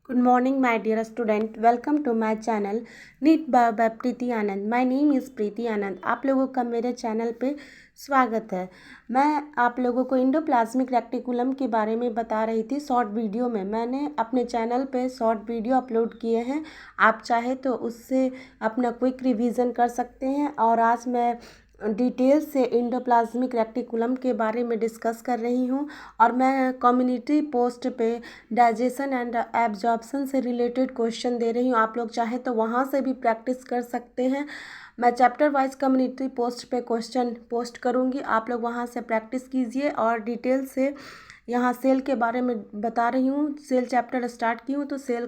Good morning, my dear student. Welcome to my channel NEET by Preeti Anand. My name is Preeti Anand. आप लोगों का मेरे channel पे स्वागत है. मैं आप लोगों को इंडोप्लाज्मिक रेक्टिकुलम के बारे में बता रही थी शॉर्ट वीडियो में. मैंने अपने चैनल पे शॉर्ट वीडियो अपलोड किए हैं. आप चाहे तो उससे अपना क्विक रिवीजन कर सकते हैं. और आज मैं डिटेल से इंडोप्लाज्मिक रेक्टिकुलम के बारे में डिस्कस कर रही हूँ. और मैं कम्युनिटी पोस्ट पे डाइजेशन एंड एब्जॉर्प्शन से रिलेटेड क्वेश्चन दे रही हूँ. आप लोग चाहे तो वहाँ से भी प्रैक्टिस कर सकते हैं. मैं चैप्टर वाइज कम्युनिटी पोस्ट पे क्वेश्चन पोस्ट करूँगी. आप लोग वहाँ से प्रैक्टिस कीजिए. और डिटेल से यहाँ सेल के बारे में बता रही हूँ. सेल चैप्टर स्टार्ट की हूँ तो सेल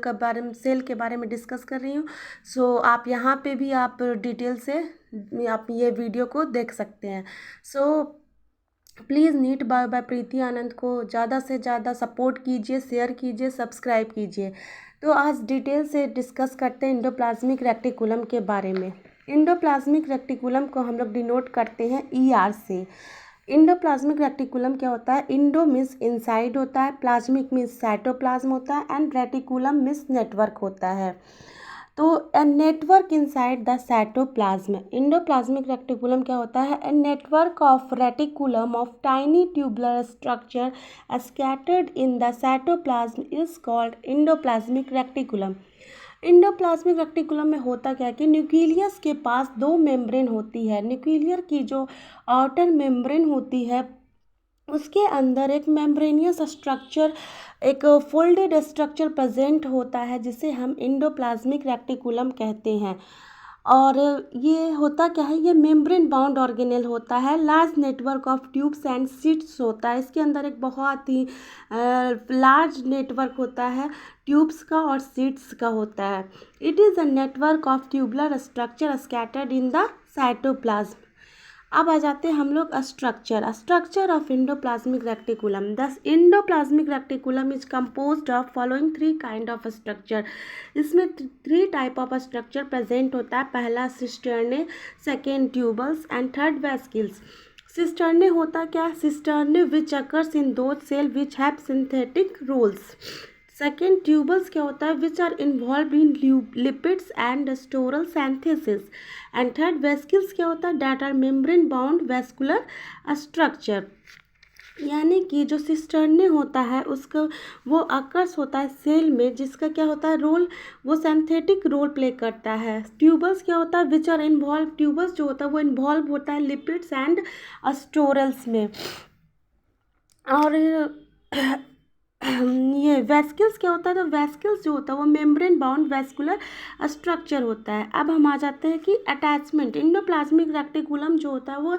के बारे में डिस्कस कर रही हूँ. सो आप यहाँ पे भी आप डिटेल से आप ये वीडियो को देख सकते हैं. So please NEET by Preeti आनंद को ज़्यादा से ज़्यादा सपोर्ट कीजिए, शेयर कीजिए, सब्सक्राइब कीजिए. तो आज डिटेल से डिस्कस करते हैं इंडोप्लाज्मिक रेक्टिकुलम के बारे में. इंडोप्लाज्मिक रेक्टिकुलम को हम लोग डिनोट करते हैं ER से. इंडोप्लाज्मिक रेक्टिकुलम क्या होता है? इंडो मीन्स इनसाइड होता है, प्लाज्मिक मीन्स साइटोप्लाज्म होता है, एंड रेटिकुलम मीन्स नेटवर्क होता है. तो a network inside the cytoplasm. Endoplasmic reticulum क्या होता है? A network of reticulum of tiny tubular structure scattered in the cytoplasm is called endoplasmic reticulum. Endoplasmic reticulum में होता क्या है कि न्यूक्लियस के पास दो मेम्ब्रेन होती है. न्यूक्लियर की जो आउटर मेम्ब्रेन होती है उसके अंदर एक मेम्ब्रेनियस स्ट्रक्चर, एक फोल्डेड स्ट्रक्चर प्रेजेंट होता है जिसे हम इंडोप्लाज्मिक रेक्टिकुलम कहते हैं. और ये होता क्या है? ये मेम्ब्रेन बाउंड ऑर्गेनेल होता है. Large network of tubes and seats होता है. इसके अंदर एक बहुत ही लार्ज नेटवर्क होता है ट्यूब्स का और सीट्स का होता है. It is a network of tubular structure scattered in the cytoplasm. अब आ जाते हैं हम लोग structure of endoplasmic reticulum. This endoplasmic reticulum is composed of following 3 kind of structure. इसमें 3 टाइप ऑफ स्ट्रक्चर प्रेजेंट होता है. पहला cisternae, second tubules and third vesicles. Cisternae होता क्या? Cisternae which occurs in those cell which have synthetic roles. Second tubules क्या होता है? Which are involved in lipids and sterol synthesis. And third vesicles क्या होता है? That are membrane bound vesicular structure. यानी कि जो सिस्टर्ने होता है उसका वो अकर्स होता है सेल में, जिसका क्या होता है रोल? वो सिंथेटिक रोल प्ले करता है. ट्यूबल्स क्या होता है? Which are involve. ट्यूबल्स जो होता है वो इन्वॉल्व होता है लिपिड्स एंड स्टोरल्स में. और ये वेस्किल्स क्या होता है? तो वेस्किल्स जो होता है वो मेम्ब्रेन बाउंड वेस्कुलर स्ट्रक्चर होता है. अब हम आ जाते हैं कि अटैचमेंट. इंडोप्लाज्मिक रेक्टिकुलम जो होता है वो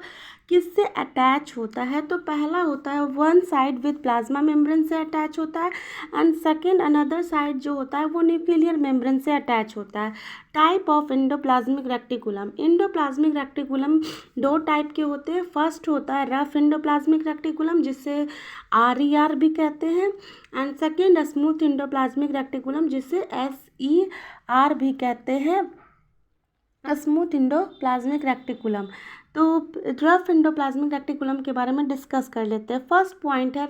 किससे अटैच होता है? तो पहला होता है one side with plasma membrane से अटैच होता है. एंड सेकेंड अनदर साइड जो होता है वो न्यूक्लियर मेम्ब्रेन से अटैच होता है. Type of endoplasmic reticulum. Endoplasmic reticulum 2 type के होते हैं. फर्स्ट होता है रफ इंडोप्लाज्मिक रेक्टिकुलम जिसे RER भी कहते हैं. And second smooth endoplasmic reticulum जिसे SER भी कहते हैं. Smooth endoplasmic reticulum. तो रफ इंडोप्लाज्मिक रेक्टिकुलम के बारे में डिस्कस कर लेते हैं. फर्स्ट पॉइंट है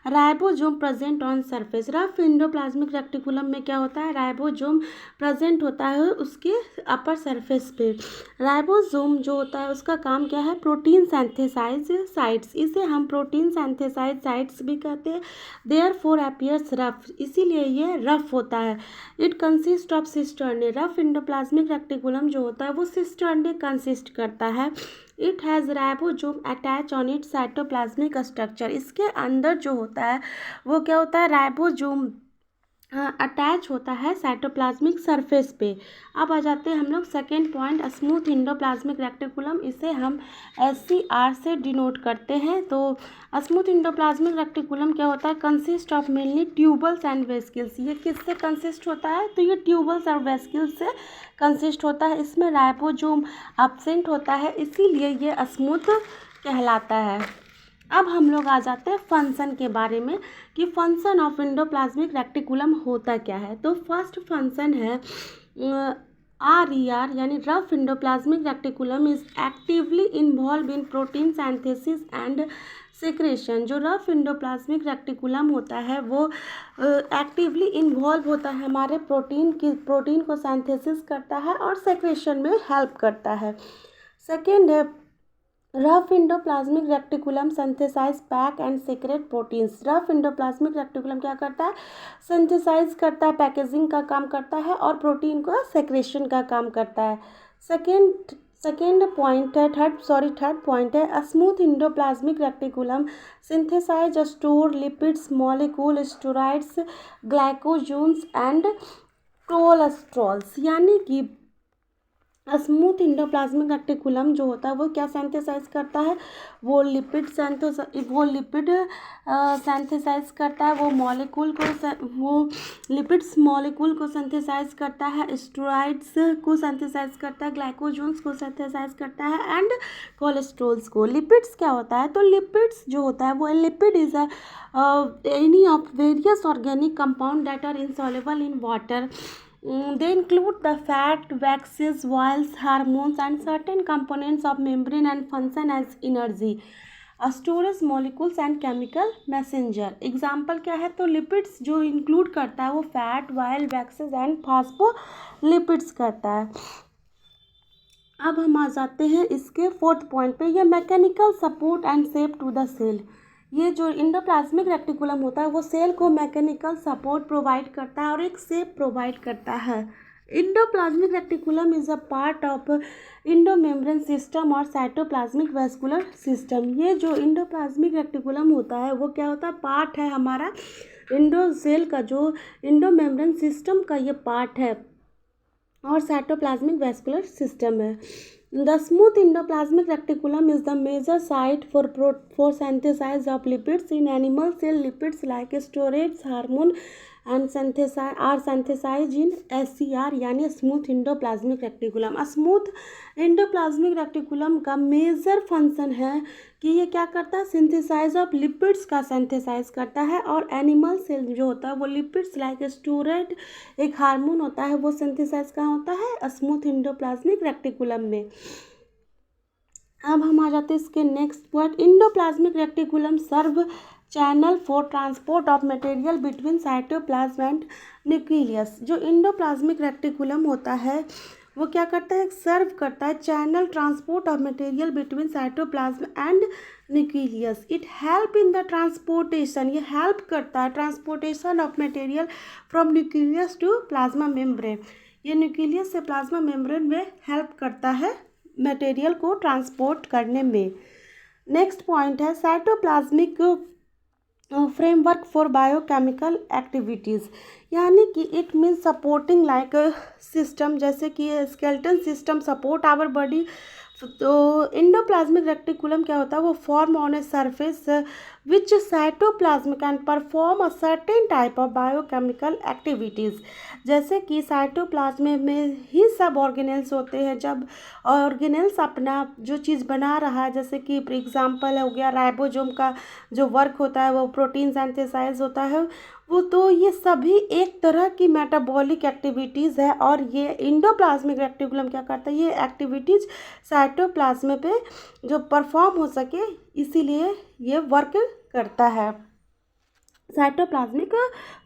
ribosome present on surface. Rough endoplasmic reticulum में क्या होता है? राइबोसोम प्रेजेंट होता है उसके अपर सरफेस पे. राइबोसोम जो होता है उसका काम क्या है? Protein synthesize sites. इसे हम प्रोटीन सिंथेसाइज साइट्स भी कहते हैं. Therefore appears rough. इसीलिए ये रफ होता है. It consist of cisternae. Rough endoplasmic reticulum जो होता है वो सिस्टर्ने कंसिस्ट करता है. It has ribosome attach on it cytoplasmic structure. इसके अंदर जो होता है वो क्या होता है? राइबोसोम अटैच होता है साइटोप्लाज्मिक सरफेस पे. अब आ जाते हैं हम लोग second point smooth endoplasmic reticulum. इसे हम SCR से डिनोट करते हैं. तो स्मूथ इंडोप्लाज्मिक रेक्टिकुलम क्या होता है? Consist of mainly tubules and वेस्किल्स. ये किससे कंसिस्ट होता है? तो ये ट्यूबल्स और वेस्किल्स से कंसिस्ट होता है. इसमें राइबोसोम एब्सेंट होता है इसीलिए ये स्मूथ कहलाता है. अब हम लोग आ जाते हैं फंक्शन के बारे में कि फंक्शन ऑफ इंडोप्लाज्मिक रेक्टिकुलम होता क्या है. तो फर्स्ट फंक्शन है RER यानी rough endoplasmic reticulum is actively involve in protein synthesis and secretion, जो रफ इंडोप्लाज्मिक रेक्टिकुलम होता है वो एक्टिवली इन्वॉल्व होता है हमारे प्रोटीन को सिंथेसिस करता है और सेक्रेशन में हेल्प करता है। सेकेंड है rough endoplasmic reticulum synthesize pack and secrete proteins. Rough endoplasmic reticulum क्या करता है, सिंथेसाइज करता है, पैकेजिंग का काम करता है और प्रोटीन का सेक्रेशन का काम करता है। सेकेंड पॉइंट है थर्ड पॉइंट है a smooth endoplasmic reticulum synthesize store lipids molecule steroids glycogens and cholesterols. यानी कि स्मूथ इंडोप्लाज्मिक रेक्टिकुलम जो होता है वो क्या सिंथेसाइज करता है, वो लिपिड सिंथेसाइज करता है, वो लिपिड्स मॉलिक्यूल को सिंथेसाइज करता है, स्टेरॉइड्स को सिंथेसाइज करता है, ग्लाइकोजन्स को सिंथेसाइज करता है एंड कोलेस्ट्रॉल्स को। लिपिड्स क्या होता है, तो लिपिड्स जो होता है वो lipid is any of various organic compound that are insoluble in water. They include the fat, waxes, oils, hormones, and certain components of membrane and function as energy, storage molecules and chemical messenger. Example क्या है, तो lipids जो include करता है वो fat, oil, waxes and phospholipids करता है। अब हम आ जाते हैं इसके फोर्थ पॉइंट पे, ये mechanical support and shape to the cell. ये जो इंडोप्लाज्मिक रेक्टिकुलम होता है वो सेल को मैकेनिकल सपोर्ट प्रोवाइड करता है और एक शेप प्रोवाइड करता है। Endoplasmic reticulum is a part of endomembrane system और साइटोप्लाज्मिक वैस्कुलर सिस्टम। ये जो इंडोप्लाज्मिक रेक्टिकुलम होता है वो क्या होता है, पार्ट है हमारा सेल का, जो इंडोमेम्ब्रेन सिस्टम का ये पार्ट है और साइटोप्लाज्मिक वैस्कुलर सिस्टम है। The smooth endoplasmic reticulum is the major site for synthesis of lipids in animal cell. Lipids like steroids, hormone and synthesized in SCR यानी smooth endoplasmic reticulum. Smooth endoplasmic reticulum का major function है कि ये क्या करता है, synthesise of lipids का synthesise करता है और एनिमल सेल जो होता है वो लिपिड्स लाइक स्टेरॉइड एक हार्मोन होता है वो सिंथेसाइज कहाँ होता है, स्मूथ इंडोप्लाज्मिक रेक्टिकुलम में। अब हम आ जाते हैं इसके next point, endoplasmic reticulum serve channel for transport of material between cytoplasm and nucleus. जो इंडोप्लाज्मिक रेक्टिकुलम होता है वो क्या करता है, सर्व करता है channel transport of material between cytoplasm and nucleus. It help in the transportation, ये हेल्प करता है transportation of material from nucleus to plasma membrane. ये न्यूक्लियस से प्लाज्मा मेम्ब्रेन में हेल्प करता है मटेरियल को ट्रांसपोर्ट करने में। नेक्स्ट पॉइंट है cytoplasmic framework for biochemical activities, यानी कि it means supporting like system, जैसे कि skeleton system support our body. तो इंडोप्लाज्मिक रेक्टिकुलम क्या होता है, वो form on a surface which cytoplasm can perform a certain type of biochemical activities. जैसे कि साइटोप्लाज्म में ही सब ऑर्गेनेल्स होते हैं, जब ऑर्गेनेल्स अपना जो चीज़ बना रहा है, जैसे कि फॉर एग्जांपल हो गया राइबोसोम का जो वर्क होता है वो प्रोटीन सिंथेसाइज होता है वो, तो ये सभी एक तरह की मेटाबॉलिक एक्टिविटीज़ है और ये इंडोप्लाज्मिक रेक्टिकुलम क्या करता है, ये एक्टिविटीज़ साइटोप्लाज्म पे जो परफॉर्म हो सके इसीलिए ये वर्क करता है साइटोप्लाज्मिक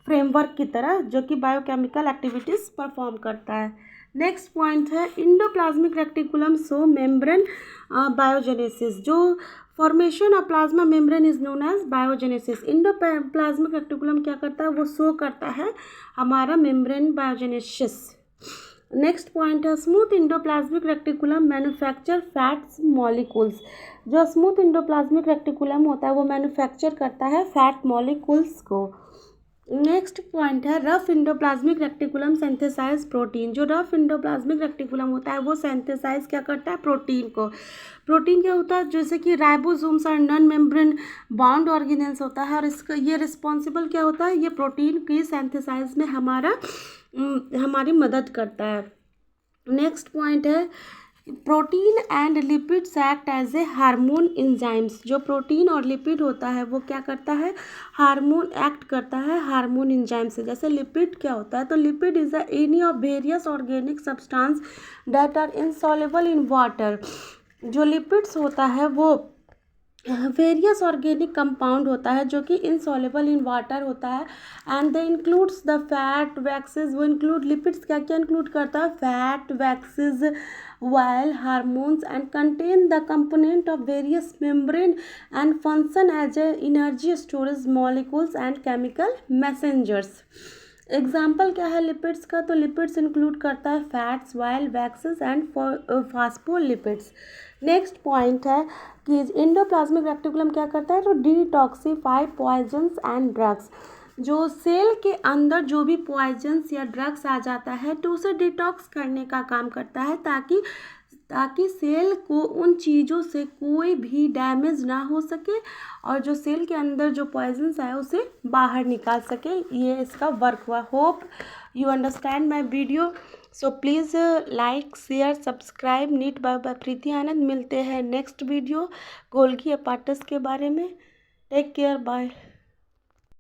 फ्रेमवर्क की तरह, जो कि बायोकेमिकल एक्टिविटीज़ परफॉर्म करता है। नेक्स्ट पॉइंट है endoplasmic reticulum show membrane biogenesis. जो formation of plasma membrane is known as biogenesis. Endoplasmic reticulum क्या करता है, वो शो करता है हमारा मेम्ब्रेन बायोजेनेसिस। नेक्स्ट पॉइंट है smooth endoplasmic reticulum manufacture fats molecules. जो स्मूथ इंडोप्लाज्मिक रेक्टिकुलम होता है वो मैन्युफैक्चर करता है फैट मॉलिक्यूल्स को। नेक्स्ट पॉइंट है rough endoplasmic reticulum synthesize protein. जो रफ इंडोप्लाज्मिक रेक्टिकुलम होता है वो सिंथेसाइज क्या करता है, प्रोटीन को। प्रोटीन क्या होता है, जैसे कि राइबोसोम्स और नॉन मेम्ब्रेन बाउंड ऑर्गेनेल्स होता है और इसका ये रिस्पॉन्सिबल क्या होता है, ये प्रोटीन की सिंथेसाइज में हमारी मदद करता है। नेक्स्ट पॉइंट है protein and lipids act as a hormone enzymes. जो प्रोटीन और लिपिड होता है वो क्या करता है, हार्मोन एक्ट करता है हार्मोन एंजाइम से। जैसे लिपिड क्या होता है, तो lipid is any of various organic substance that are insoluble in water. जो लिपिड्स होता है वो वेरियस ऑर्गेनिक कंपाउंड होता है जो कि इनसॉल्युबल इन वाटर होता है, and they includes the fat waxes, वो इंक्लूड लिपिड्स क्या क्या इंक्लूड करता है, fat waxes oil hormones, and contain the component of various membrane and function as a energy storage molecules and chemical messengers. Example क्या है lipids का, तो lipids include करता है fats oil waxes and phospholipids. Next point है कि endoplasmic reticulum क्या करता है, तो डिटॉक्सिफाई पॉइजन्स एंड ड्रग्स। जो सेल के अंदर जो भी पॉइजन्स या ड्रग्स आ जाता है तो उसे डिटॉक्स करने का काम करता है, ताकि सेल को उन चीज़ों से कोई भी डैमेज ना हो सके और जो सेल के अंदर जो पॉइजन्स आए उसे बाहर निकाल सके। ये इसका वर्क हुआ। Hope you understand my video. So please like share subscribe NEET by Preeti Anand. मिलते हैं नेक्स्ट वीडियो गोल्गी अपार्टस के बारे में। Take care, bye.